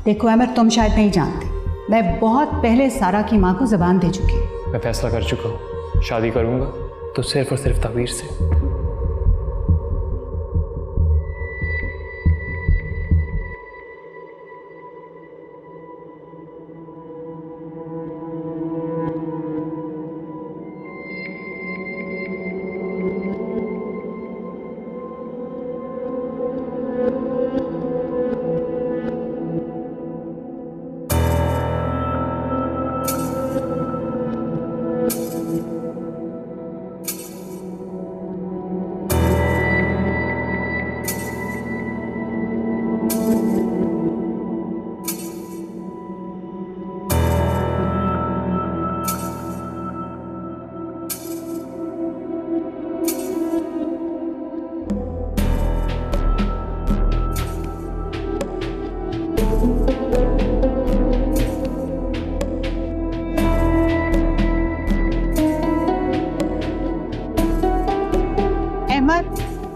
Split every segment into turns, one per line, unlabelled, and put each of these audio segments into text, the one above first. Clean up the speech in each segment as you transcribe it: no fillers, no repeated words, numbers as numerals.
देखो अमर, तुम शायद नहीं जानते, मैं बहुत पहले सारा की माँ को ज़बान दे चुकी हूँ।
मैं फैसला कर चुका हूँ, शादी करूँगा तो सिर्फ और सिर्फ ताबीर से।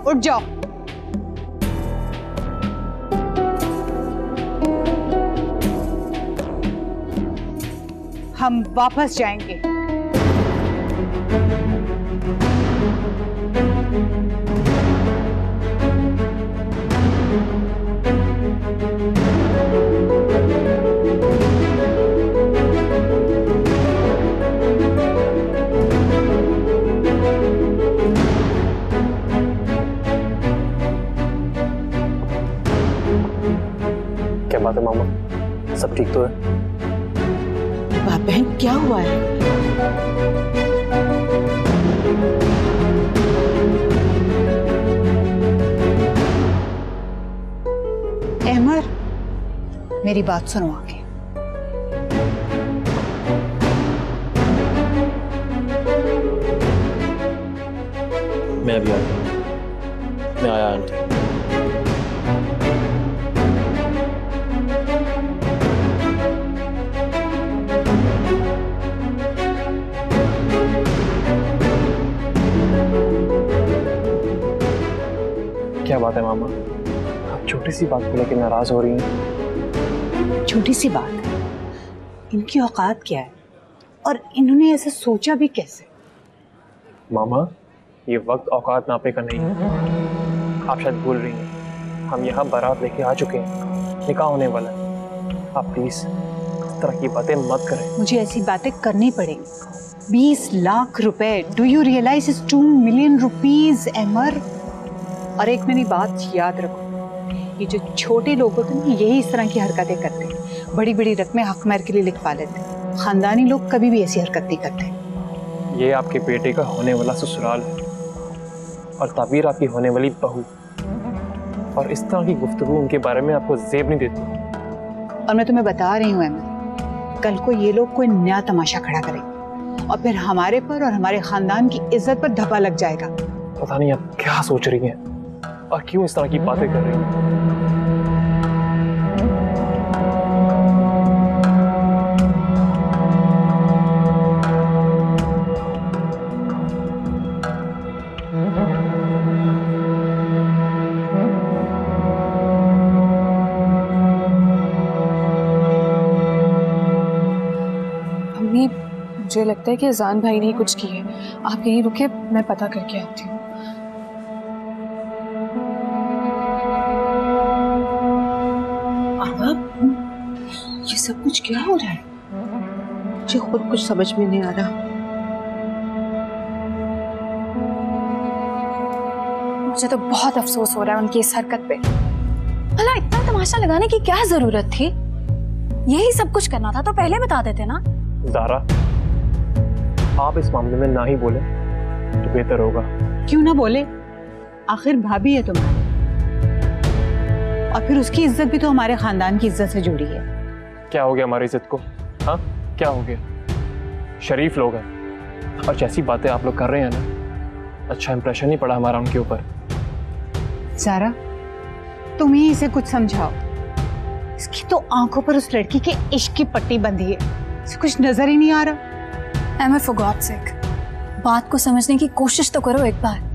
उठ जाओ। हम वापस जाएंगे।
क्या बात है मामा, सब ठीक तो है?
वाह बहन, क्या हुआ है? अहमर, मेरी बात सुनो आगे।
मैं अभी आता हूँ। मैं आया आंटी। क्या बात है मामा, आप छोटी सी बात को लेकर नाराज हो रही हैं?
छोटी सी बात है, इनकी औकात क्या है और इन्होंने ऐसा सोचा भी कैसे?
मामा, ये वक्त औकात नापे का नहीं है। आप शायद भूल रही हैं, हम यहाँ बारात लेके आ चुके हैं, निकाह होने वाला है। आप प्लीज इस तरह की बातें मत करें।
मुझे ऐसी बातें करनी पड़ेगी। 20 लाख रुपए, do you realise is 2 million rupees Amar? और एक मेरी बात याद रखो, ये जो छोटे लोग होते हैं यही इस तरह की हरकतें करते हैं। बड़ी बड़ी रकमें हक महर के लिए लिखवा लेते हैं। खानदानी लोग कभी भी ऐसी हरकत नहीं करते।
ये आपके बेटे का होने वाला ससुराल है और ताबीर आपकी होने वाली बहू, और इस तरह की गुफ्तगू उनके बारे में आपको जेब नहीं देती।
और मैं तुम्हें बता रही हूँ अहमद, कल को ये लोग कोई नया तमाशा खड़ा करेंगे और फिर हमारे पर और हमारे खानदान की इज्जत पर धब्बा लग जाएगा।
पता नहीं आप क्या सोच रही हैं और क्यों इस तरह की बातें कर रही हैं।
अम्मी, मुझे लगता है कि अजान भाई ने कुछ की है। आप यहीं रुके, मैं पता करके आती हूँ।
ये सब कुछ क्या हो रहा है? मुझे खुद कुछ समझ में नहीं आ रहा।
मुझे तो बहुत अफसोस हो रहा है उनकी इस हरकत पे। भला इतना तमाशा लगाने की क्या जरूरत थी? यही सब कुछ करना था तो पहले बता देते ना।
ज़ारा, आप इस मामले में ना ही बोले तो बेहतर होगा।
क्यों ना बोले? आखिर भाभी है तुम्हारी, और फिर उसकी इज्जत भी तो हमारे खानदान की इज्जत से जुड़ी है।
क्या हो गया हमारी इज्जत को? हाँ, क्या हो गया? शरीफ लोग हैं और जैसी बातें आप लोग कर रहे हैं ना, अच्छा इंप्रेशन नहीं पड़ा हमारा उनके ऊपर।
सारा, तुम ही इसे कुछ समझाओ। इसकी तो आंखों पर उस लड़की के इश्क की पट्टी बंधी है, इसे कुछ नजर ही नहीं आ रहा।
एमर, फॉर गॉड सेक, बात को समझने की कोशिश तो करो एक बार।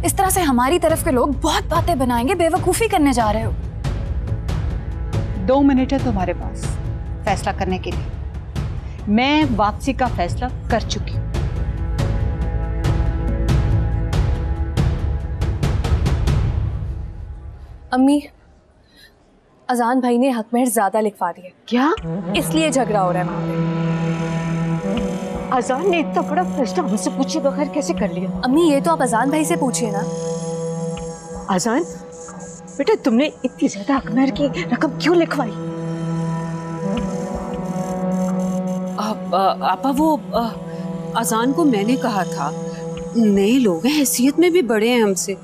इस तरह से हमारी तरफ के लोग बहुत बातें बनाएंगे, बेवकूफी करने जा रहे हो।
2 मिनट है तुम्हारे पास फैसला करने के लिए। मैं वापसी का फैसला कर चुकी हूँ।
अम्मी, अजान भाई ने हक मेहर ज्यादा लिखवा दिए।
क्या?
इसलिए झगड़ा हो रहा है वहाँ पे।
अजान ने इतना बड़ा फैसला हमसे पूछे बगैर कैसे कर लिया?
अम्मी, ये तो आप अजान भाई से पूछिए ना।
अजान बेटा, तुमने इतनी ज्यादा हक मेहर की रकम क्यों लिखवाई?
आपा, वो अजान को मैंने कहा था, नए लोग हैं, हैसियत में भी बड़े हैं हमसे।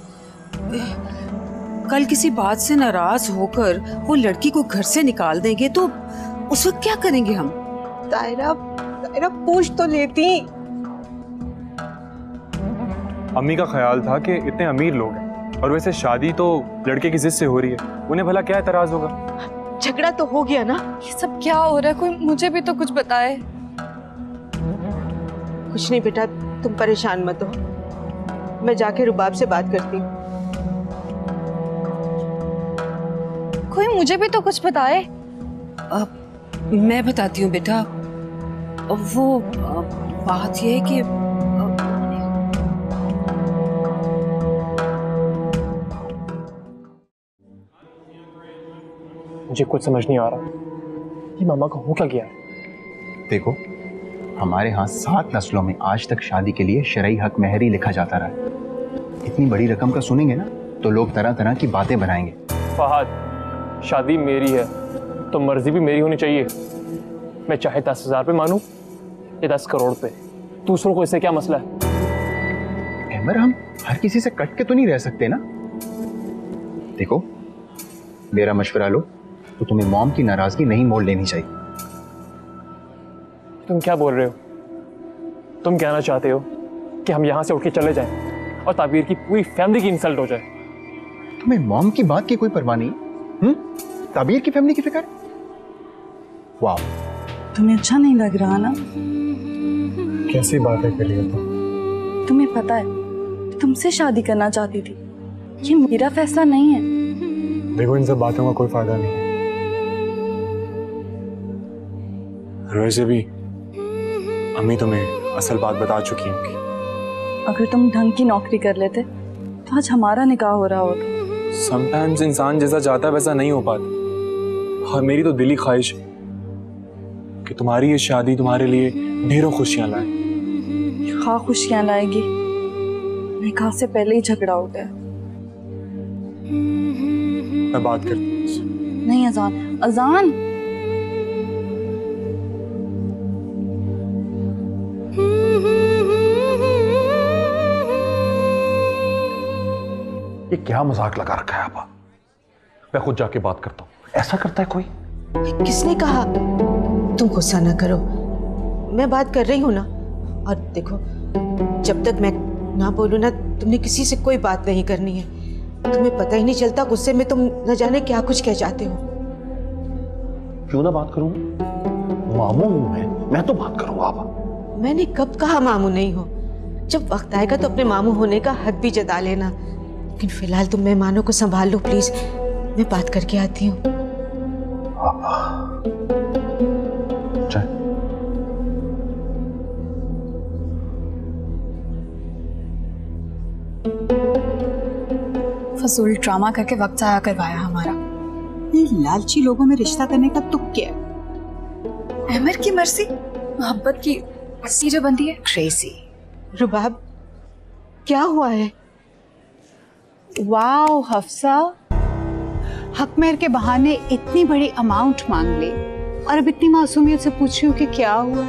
कल किसी बात से नाराज होकर वो लड़की को घर से निकाल देंगे तो उस वक्त क्या करेंगे हम?
तायरा पूछ तो लेती।
अम्मी का ख्याल था कि इतने अमीर लोग हैं और वैसे शादी तो लड़के की जिद से हो रही है, उन्हें भला क्या एतराज होगा?
झगड़ा तो हो गया ना।
ये सब क्या हो रहा है? कोई मुझे भी तो कुछ बताए।
कुछ नहीं बेटा, तुम परेशान मत हो, मैं जाके रुबाब से बात करती हूँ।
कोई मुझे भी तो कुछ बताए।
मैं बताती हूँ बेटा। वो बात ये है कि
मुझे कुछ समझ नहीं आ रहा, ये मामा का हो क्या गया है?
देखो, हमारे यहाँ 7 नस्लों में आज तक शादी के लिए शरई हक मेहर ही लिखा जाता रहा है। इतनी बड़ी रकम का सुनेंगे ना तो लोग तरह तरह की बातें बनाएंगे।
फहद, शादी मेरी है तो मर्जी भी मेरी होनी चाहिए। मैं चाहे 10,000 पे मानूं या 10 करोड़ पे, दूसरों को इससे क्या मसला है?
अहमर, हम हर किसी से कट के तो नहीं रह सकते ना। देखो, मेरा मशवरा लो तो तुम्हें मॉम की नाराजगी नहीं मोल लेनी चाहिए।
तुम क्या बोल रहे हो? तुम कहना चाहते हो कि हम यहाँ से उठ के चले जाएं और ताबीर की पूरी फैमिली की इंसल्ट हो जाए?
तुम्हें मॉम की बात की कोई परवाह नहीं? ताबीर की फैमिली की फिक्र? वाह,
तुम्हें अच्छा नहीं लग रहा ना?
कैसी बात है करिए तो?
तुम्हें पता है तुमसे शादी करना चाहती थी, ये मेरा फैसला नहीं है।
देखो, इन सब बातों का कोई फायदा नहीं है। वैसे भी अम्मी तुम्हें असल बात बता चुकी होंगी।
अगर तुम ढंग की नौकरी कर लेते तो आज हमारा निकाह हो रहा होता।
समटाइम्स इंसान जैसा चाहता है वैसा नहीं हो पाता, और मेरी तो दिली ख्वाहिश है कि तुम्हारी ये शादी तुम्हारे लिए ढेरों खुशियां लाए।
हाँ, खुशियां लाएगी, निकाह से पहले ही झगड़ा हो गया।
मैं बात करती हूँ।
नहीं अजान, अजान।
ये क्या मजाक लगा रखा है आपा? मैं खुद जाके बात करता हूँ। ऐसा करता है कोई?
किसने कहा? तुम गुस्सा ना करो, मैं बात कर रही हूँ ना। और देखो, जब तक मैं ना बोलूँ ना, तुमने किसी से कोई बात नहीं करनी है। तुम्हें पता ही नहीं चलता, गुस्से में तुम न जाने क्या कुछ कह जाते हो।
क्यों ना बात करूँ? मामू हूँ मैं तो बात करूँगा आपा।
मैंने कब कहा मामू नहीं हो? जब वक्त आएगा तो अपने मामू होने का हक भी जता लेना। लेकिन फिलहाल तुम मेहमानों को संभाल लो प्लीज, मैं बात करके आती हूँ।
फजूल ड्रामा करके वक्त जाया करवाया हमारा।
ये लालची लोगों में रिश्ता करने का तुक क्या है?
अहमर की मर्जी, मोहब्बत की रस्सी जो बंधी है।
क्रेजी।
रुबाब, क्या हुआ है?
वाओ हफ्सा, हक मेहर के बहाने इतनी बड़ी अमाउंट मांग ली और अब इतनी मासूमियत से पूछ रही हूँ कि क्या हुआ?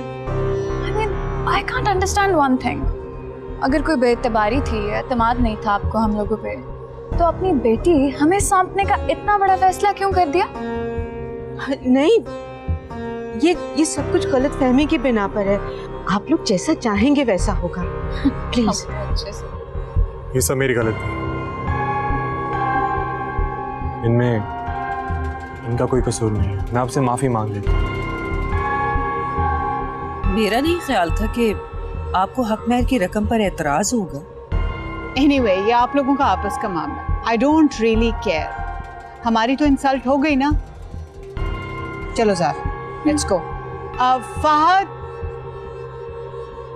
I mean, I can't understand one thing. अगर कोई बेइतबारी थी, एतमाद नहीं था आपको हम लोगों पे, तो अपनी बेटी हमें सौंपने का इतना बड़ा फैसला क्यों कर दिया?
नहीं, ये सब कुछ गलत फहमी की बिना पर है। आप लोग जैसा चाहेंगे वैसा होगा। प्लीज।
ये सब मेरी गलती है, इनमें इनका कोई कसूर नहीं है। मैं आपसे माफी मांग लेता हूँ।
मेरा नहीं ख्याल था कि आपको हक मेहर की रकम पर एतराज होगा।
Anyway, ये आप लोगों का आपस का मामला। I don't really care। हमारी तो इंसल्ट हो गई ना, चलो ज़ारा, लेट्स गो। फहद,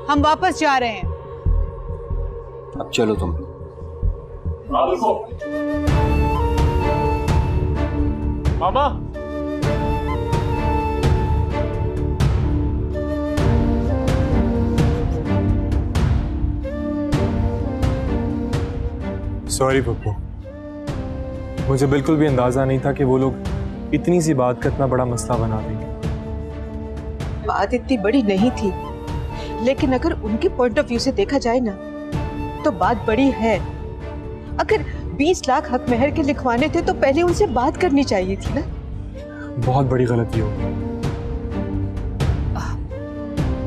हम वापस जा रहे हैं।
अब चलो तुम।
मामा,
सॉरी पप्पू, मुझे बिल्कुल भी अंदाजा नहीं था कि वो लोग इतनी सी बात का इतना बड़ा मसला बना देंगे।
बात इतनी बड़ी नहीं थी, लेकिन अगर उनके पॉइंट ऑफ व्यू से देखा जाए ना तो बात बड़ी है। अगर 20 लाख हक महर के लिखवाने थे तो पहले उनसे बात करनी चाहिए थी ना।
बहुत बड़ी गलती हो गई।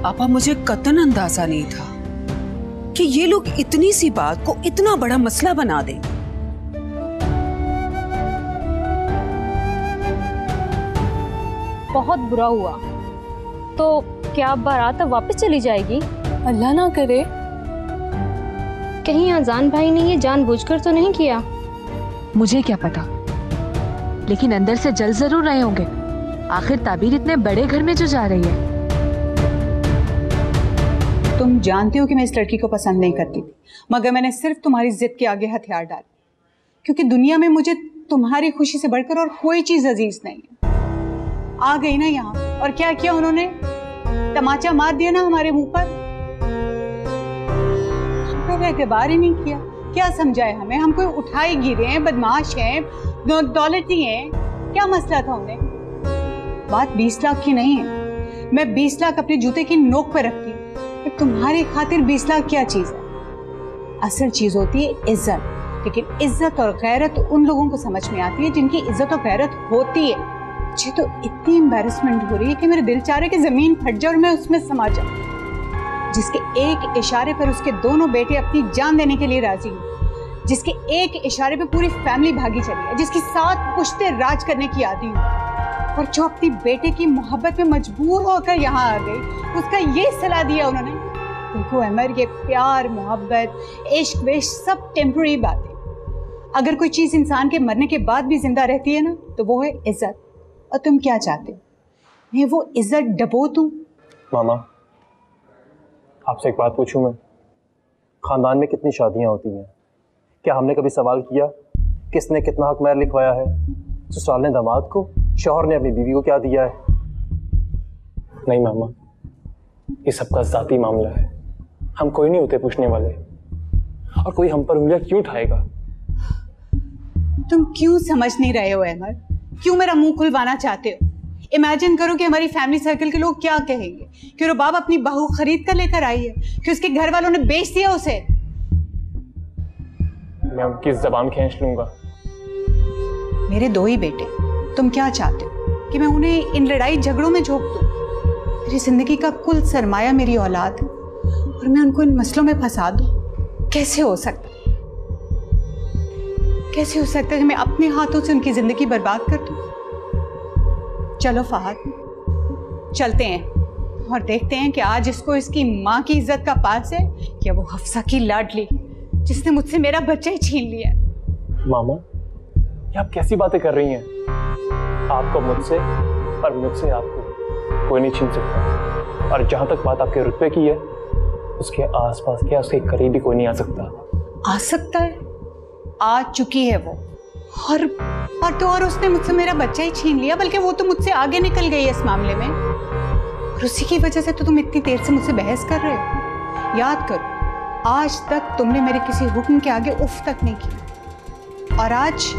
आपा, मुझे कतन अंदाजा नहीं था कि ये लोग इतनी सी बात को इतना बड़ा मसला बना देंगे।
बहुत बुरा हुआ। तो क्या बारात अब वापस चली जाएगी? अल्लाह ना करे।
कहीं अजान भाई ने ये जानबूझकर तो नहीं किया?
मुझे क्या पता, लेकिन अंदर से जल जरूर रहे होंगे। आखिर ताबीर इतने बड़े घर में जो जा रही है।
तुम जानते हो कि मैं इस लड़की को पसंद नहीं करती थी, मगर मैंने सिर्फ तुम्हारी जिद के आगे हथियार डाले, क्योंकि दुनिया में मुझे तुम्हारी खुशी से बढ़कर और कोई चीज अजीज नहीं है। आ गई ना यहाँ, और क्या किया उन्होंने? तमाचा मार दिया ना हमारे मुंह पर। हमने एतबार ही नहीं किया। क्या समझाए हमें? हम कोई उठाए गिरे हैं, बदमाश हैं, दौलती हैं? क्या मसला था उन्हें? बात 20 लाख की नहीं है। मैं 20 लाख अपने जूते की नोक पर रखती हूँ। तुम्हारी खातिर 20 लाख क्या चीज है? असल चीज होती है इज्जत। लेकिन इज्जत और गैरत उन लोगों को समझ में आती है जिनकी इज्जत और गैरत होती है। मुझे तो इतनी एम्बैरेसमेंट हो रही है कि मेरे दिल चाह रहा है कि जमीन फट जाए और मैं उसमें समा जाऊं। जिसके एक इशारे पर उसके दोनों बेटे अपनी जान देने के लिए राजी हैं, जिसके एक इशारे पर पूरी फैमिली भागी चली है, जिसकी 7 पुश्ते राज करने की आदी हूँ, और जो अपनी बेटे की मोहब्बत में मजबूर होकर यहाँ आ गई, उसका ये सलाह दिया उन्होंने। देखो अमर, ये प्यार, मोहब्बत, इश्क विश्क सब टेम्पररी बातें। अगर कोई चीज इंसान के मरने के बाद भी जिंदा रहती है ना, तो वो है इज्जत। और तुम क्या चाहते हो? मैं वो इज्जत डबो दूं?
मामा, आपसे एक बात पूछूं मैं? खानदान में कितनी शादियां होती हैं? क्या हमने कभी सवाल किया किसने कितना हक महर लिखवाया है? ससुराल ने दामाद को, शौहर ने अपनी बीवी को क्या दिया है? नहीं मामा, ये सबका जाती मामला है। हम कोई नहीं होते पूछने वाले, और कोई हम पर उंगलियां क्यों उठाएगा?
तुम क्यों समझ नहीं रहे हो अहमद? क्यों मेरा मुंह खुलवाना चाहते हो? इमेजिन करो कि हमारी फैमिली सर्कल के लोग क्या कहेंगे कि रुबाब अपनी बहू खरीद कर लेकर आई है, कि उसके घर वालों ने बेच दिया उसे।
मैं उनकी जबान खींच लूंगा।
मेरे 2 ही बेटे, तुम क्या चाहते हो कि मैं उन्हें इन लड़ाई झगड़ों में झोंक दूं? मेरी जिंदगी का कुल सरमाया मेरी औलाद है, और मैं उनको इन मसलों में फंसा दूं? कैसे हो सकता? कैसे हो सकता है कि मैं अपने हाथों से उनकी जिंदगी बर्बाद कर दूं? चलो फहद, चलते हैं और देखते हैं कि आज इसको इसकी माँ की इज्जत का पास है या वो हफ्सा की लाडली जिसने मुझसे मेरा बच्चा ही छीन लिया।
मामा, ये आप कैसी बातें कर रही हैं? आपको मुझसे और मुझसे आपको कोई नहीं छीन सकता। और जहां तक बात आपके रुतबे की है, उसके आसपास क्या उसके करीब भी कोई नहीं आ सकता।
आ सकता है, आ चुकी है वो। और तो और उसने मुझसे मेरा बच्चा ही छीन लिया, बल्कि वो तो मुझसे आगे निकल गई है इस मामले में, और उसी की वजह से तो तुम इतनी देर से मुझसे बहस कर रहे हो। याद करो, आज तक तुमने मेरे किसी हुक्म के आगे उफ तक नहीं किया, और आज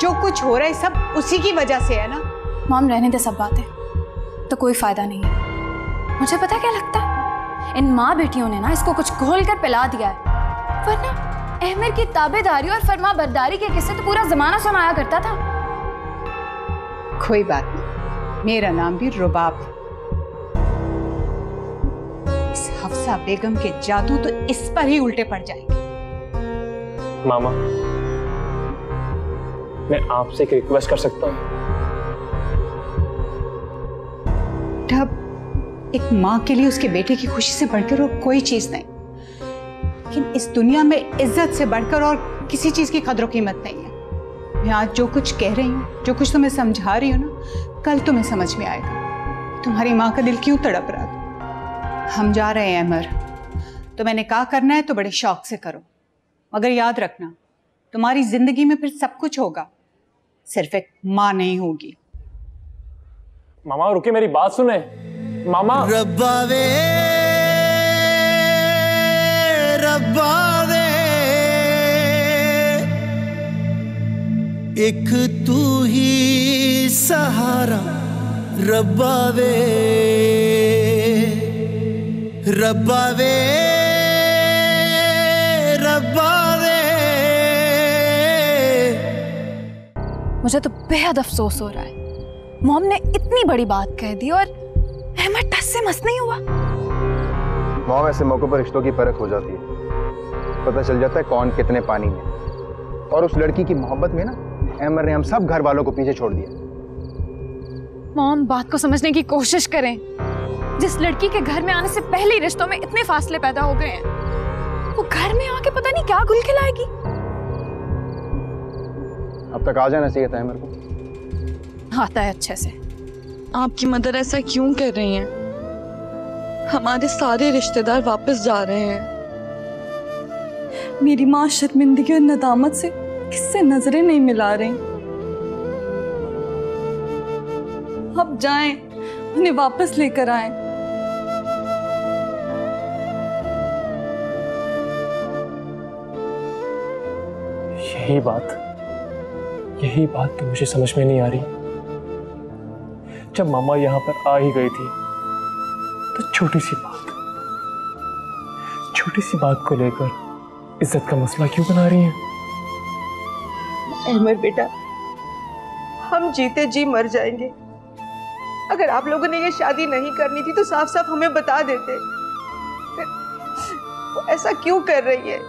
जो कुछ हो रहा है सब उसी की वजह से है ना।
मॉम, रहने दे सब बातें, तो कोई फायदा नहीं है। मुझे पता क्या लगता है, इन माँ बेटियों ने ना इसको कुछ घोल कर पिला दिया है, वरना अहमर की ताबेदारी और फरमा बरदारी के किस्से तो पूरा जमाना सुनाया करता था।
कोई बात नहीं, मेरा नाम भी रुबाब है। इस हफ्सा बेगम के जादू तो इस पर ही उल्टे पड़ जाएंगे।
मामा, मैं आपसे एक रिक्वेस्ट कर सकता हूँ?
तब एक माँ के लिए उसके बेटे की खुशी से बढ़कर और कोई चीज नहीं, लेकिन इस दुनिया में इज्जत से बढ़कर और किसी चीज की कदर कीमत नहीं है। मैं आज जो कुछ कह रही हूँ, जो कुछ तुम्हें समझा रही हूँ ना, कल तुम्हें समझ में आएगा तुम्हारी माँ का दिल क्यों तड़प रहा था। हम जा रहे हैं अमर, तो मैंने कहा करना है तो बड़े शौक से करो, मगर याद रखना तुम्हारी जिंदगी में फिर सब कुछ होगा, सिर्फ एक माँ नहीं होगी।
मामा रुके, मेरी बात सुने। मामा
रब्बावे रब्बावे एक तू ही सहारा, रब्बावे रब्बावे रब्बावे।
मुझे तो बेहद अफसोस हो रहा है, मॉम ने इतनी बड़ी बात कह दी और अहमद टस से मस नहीं हुआ।
मॉम, ऐसे मौकों पर रिश्तों की परख हो जाती है, पता चल जाता है कौन कितने पानी में। और उस लड़की की मोहब्बत में ना अहमद ने हम सब घर वालों को पीछे छोड़ दिया।
मॉम, बात को समझने की कोशिश करें। जिस लड़की के घर में आने से पहले ही रिश्तों में इतने फासले पैदा हो गए हैं, वो घर में आके पता नहीं क्या गुल खिलाएगी।
अब तक आ जाना चाहिए था अहमद को।
आता है अच्छे से।
आपकी मदर ऐसा क्यों कर रही हैं? हमारे सारे रिश्तेदार वापस जा रहे हैं। मेरी माँ शर्मिंदगी और नदामत से किससे नजरें नहीं मिला रही। अब जाएं, उन्हें वापस लेकर आएं।
यही बात तो मुझे समझ में नहीं आ रही। जब मामा यहाँ पर आ ही गई थी तो छोटी सी बात को लेकर इज्जत का मसला क्यों बना रही हैं?
अहमद बेटा, हम जीते जी मर जाएंगे। अगर आप लोगों ने ये शादी नहीं करनी थी तो साफ साफ हमें बता देते। वो ऐसा क्यों कर रही है?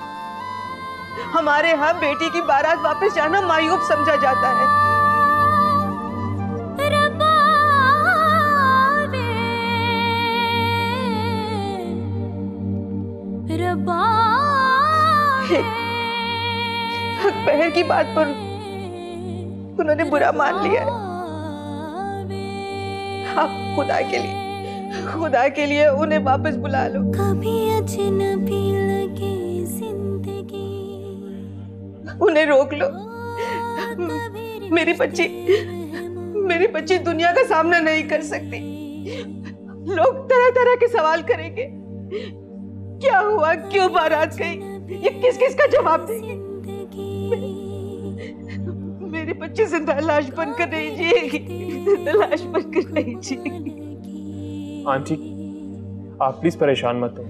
हमारे यहाँ बेटी की बारात वापस जाना मायूब समझा जाता है। पहर की बात पर उन्होंने बुरा मान लिया है। आप खुदा के लिए उन्हें वापस बुला लो। कभी अजनबी लगे जिंदगी, उन्हें रोक लो। मेरी बच्ची दुनिया का सामना नहीं कर सकती। लोग तरह तरह के सवाल करेंगे, क्या हुआ, क्यों बारात गई, ये किस किस का जवाब देंगे। मेरी बच्ची जिंदा लाश बनकर नहीं जिएगी, जिंदा लाश बनकर नहीं जिएगी।
आंटी, आप प्लीज परेशान मत हो।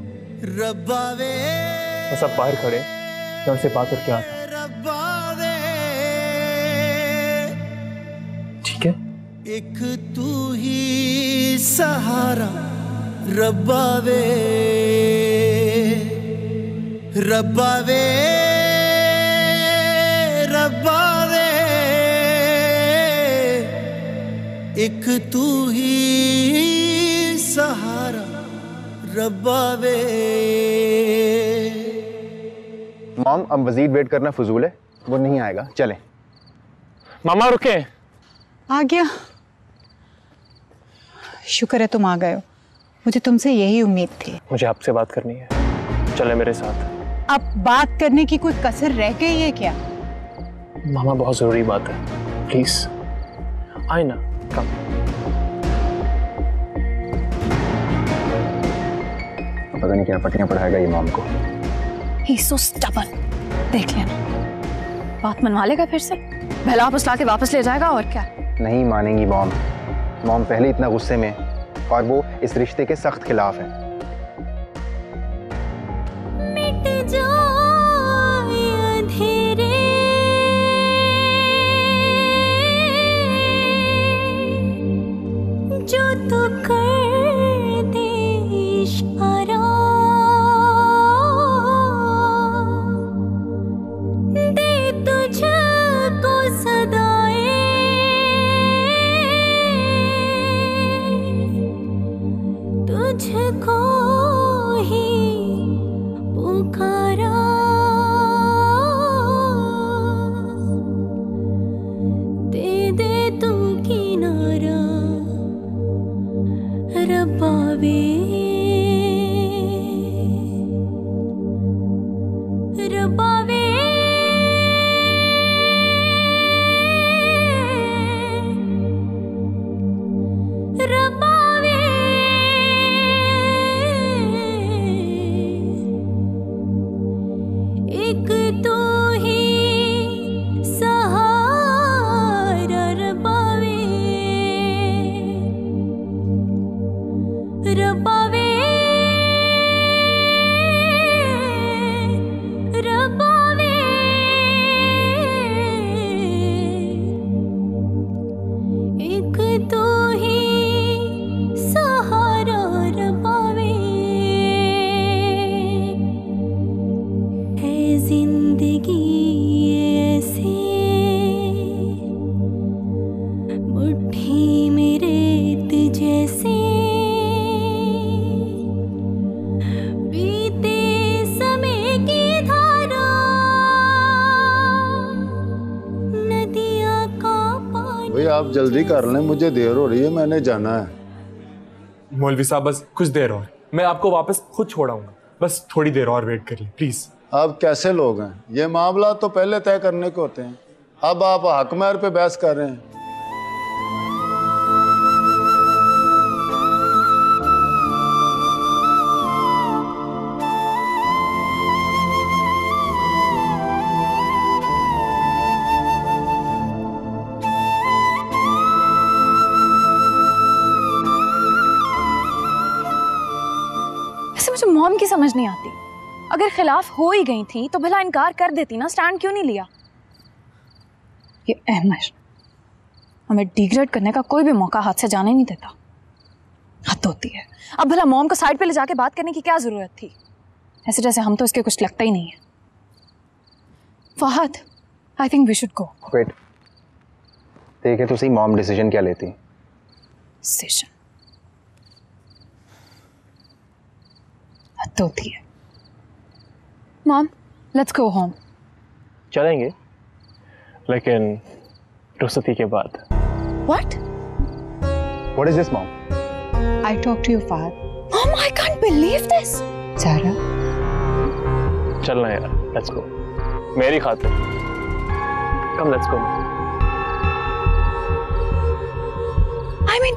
वो सब बाहर खड़े, मैं उनसे बात करके आता हूं। ठीक है?
एक तू ही सहारा, रब्बावे रब्बावे रब्बावे एक तू ही सहारा, रब्बावे।
मॉम, अब मजीद वेट करना फजूल है, वो नहीं आएगा, चलें।
मामा रुके।
आ गया, शुक्र है तुम आ गए हो, मुझे तुमसे यही उम्मीद थी।
मुझे आपसे बात करनी है, चले मेरे साथ।
अब बात करने की कोई कसर रह गई है क्या?
मामा, बहुत जरूरी बात है, प्लीज आए ना। कम।
पता नहीं क्या पट्टियां पढ़ाएगा ये मॉम को।
He's so stubborn। देख लेना, बात मनवा लेगा फिर से, भला फुसला के वापस ले जाएगा और क्या।
नहीं मानेंगी मॉम। मॉम पहले इतना गुस्से में और वो इस रिश्ते के सख्त खिलाफ है।
जो तो कर दे इशारा, दे तुझको सदाए, तुझको ही पुकारा, दे दे तू किनारा। रबावे रबावे रबावे एक तू ही सहारा रबावे रबावे रबावे एक तू ही सहारा रबावे है जिंदगी ऐसे मुट्ठी में रेत जैसे बीते समय की धारा नदियाँ का पानी।
भाई आप जल्दी कर लें, मुझे देर हो रही है, मैंने जाना है।
मौलवी साहब बस कुछ देर और, मैं आपको वापस खुद छोड़ाऊंगा, बस थोड़ी देर और वेट करिए प्लीज।
आप कैसे लोग हैं? ये मामला तो पहले तय करने के होते हैं, अब आप हक महर पे बहस कर रहे हैं।
वैसे मुझे मॉम की समझ नहीं आती, अगर खिलाफ हो ही गई थी तो भला इनकार कर देती ना, स्टैंड क्यों नहीं लिया? ये अहमद हमें डिग्रेड करने का कोई भी मौका हाथ से जाने नहीं देता, हद होती है। अब भला मॉम को साइड पे ले जाके बात करने की क्या जरूरत थी? ऐसे जैसे हम तो इसके कुछ लगता ही नहीं है। Fahad, I think we should go.
Wait, देखे तो सही मॉम डिसीजन क्या लेती।
डिसीजन हद होती है। Mom, let's go home.
चलेंगे, लेकिन रुखसती के बाद।
What?
What is this, Mom?
I talk to you, Fahad.
Mom, I can't believe this.
Zara.
चलना यार, लेट्स गो, मेरी खातिर। कम, लेट्स गो।
I mean,